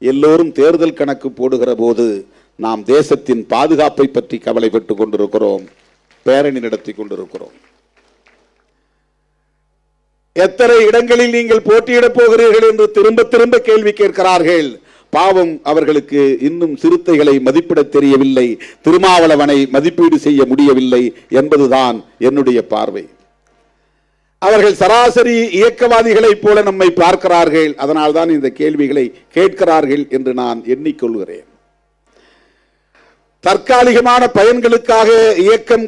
எல்லோரும் தேர்தல் கணக்கு போடுகிற போது நாம் தேசத்தின் பாதுகாப்பை பற்றி கவலைப்பட்டுக் கொண்டிருக்கிறோம், பேரணி நடத்தி கொண்டிருக்கிறோம். எத்தனை இடங்களில் நீங்கள் போட்டியிடப் போகிறீர்கள் என்று திரும்ப திரும்ப கேள்வி கேட்கிறார்கள். பாவம், அவர்களுக்கு இன்னும் சிறுத்தைகளை மதிப்பிட தெரியவில்லை, திருமாவளவனை மதிப்பீடு செய்ய முடியவில்லை என்பதுதான் என்னுடைய பார்வை. அவர்கள் சராசரி இயக்கவாதிகளைப் போல நம்மை பார்க்கிறார்கள், அதனால்தான் இந்த கேள்விகளை கேட்கிறார்கள் என்று நான் எண்ணிக்கொள்கிறேன். தற்காலிகமான பயன்களுக்காக இயக்கம்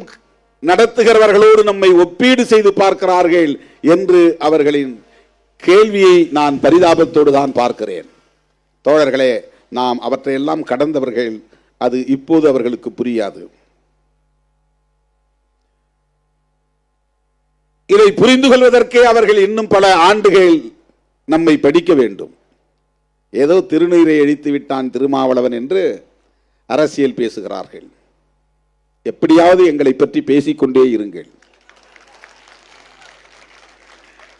நடத்துகிறவர்களோடு நம்மை ஒப்பீடு செய்து பார்க்கிறார்கள் என்று அவர்களின் கேள்வியை நான் பரிதாபத்தோடு தான் பார்க்கிறேன். தோழர்களே, நாம் அவற்றையெல்லாம் கடந்தவர்கள், அது இப்போது அவர்களுக்கு புரியாது. இதை புரிந்து கொள்வதற்கே அவர்கள் இன்னும் பல ஆண்டுகள் நம்மை படிக்க வேண்டும். ஏதோ திருநீரை அழித்து விட்டான் திருமாவளவன் என்று அரசியல் பேசுகிறார்கள். எப்படியாவது எங்களை பற்றி பேசிக்கொண்டே இருங்கள்.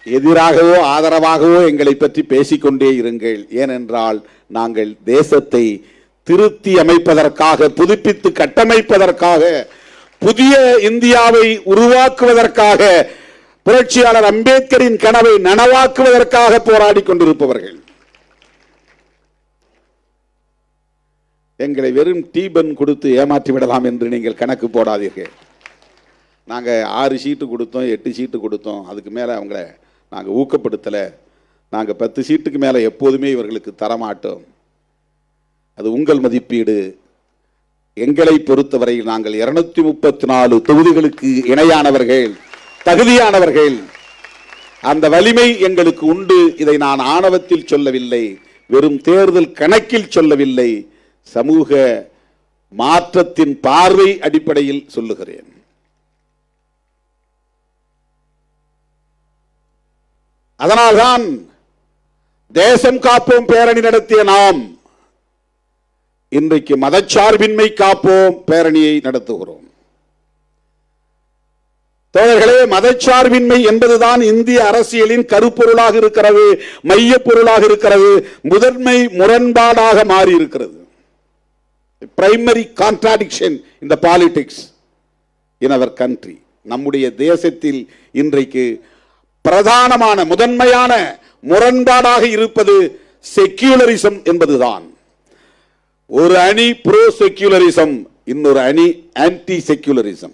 எதிராகவோ ஆதரவாகவோ எங்களை பற்றி பேசிக்கொண்டே இருங்கள். ஏனென்றால் நாங்கள் தேசத்தை திருத்தி அமைப்பதற்காக, புதுப்பித்து கட்டமைப்பதற்காக, புதிய இந்தியாவை உருவாக்குவதற்காக, புரட்சியாளர் அம்பேத்கரின் கனவை நனவாக்குவதற்காக போராடி கொண்டிருப்பவர்கள். எங்களை வெறும் டீபன் கொடுத்து ஏமாற்றி விடலாம் என்று நீங்கள் கணக்கு போடாதீர்கள். நாங்கள் 6 சீட்டு கொடுத்தோம், 8 சீட்டு கொடுத்தோம், அதுக்கு மேலே அவங்கள நாங்கள் ஊக்கப்படுத்தலை. நாங்கள் 10 சீட்டுக்கு மேலே எப்போதுமே இவர்களுக்கு தரமாட்டோம். அது உங்கள் மதிப்பீடு. எங்களை பொறுத்தவரை நாங்கள் 234 தொகுதிகளுக்கு இணையானவர்கள், தகுதியானவர்கள். அந்த வலிமை எங்களுக்கு உண்டு. இதை நான் ஆணவத்தில் சொல்லவில்லை, வெறும் தேர்தல் கணக்கில் சொல்லவில்லை, சமூக மாற்றத்தின் பார்வை அடிப்படையில் சொல்லுகிறேன். அதனால்தான் தேசம் காப்போம் பேரணி நடத்திய நாம் இன்றைக்கு மதச்சார்பின்மை காப்போம் பேரணியை நடத்துகிறோம். தோழர்களே, மதச்சார்பின்மை என்பதுதான் இந்திய அரசியலின் கருப்பொருளாக இருக்கிறது, மைய பொருளாக இருக்கிறது, முதன்மை முரண்பாடாக மாறி இருக்கிறது. Primary contradiction in the politics in our country. நம்முடைய தேசத்தில் இன்றைக்கு பிரதானமான முதன்மையான முரண்பாடாக இருப்பது செக்யூலரிசம் என்பதுதான். ஒரு அணி ப்ரோ செக்யூலரிசம், இன்னொரு அணி ஆன்டி செக்யூலரிசம்.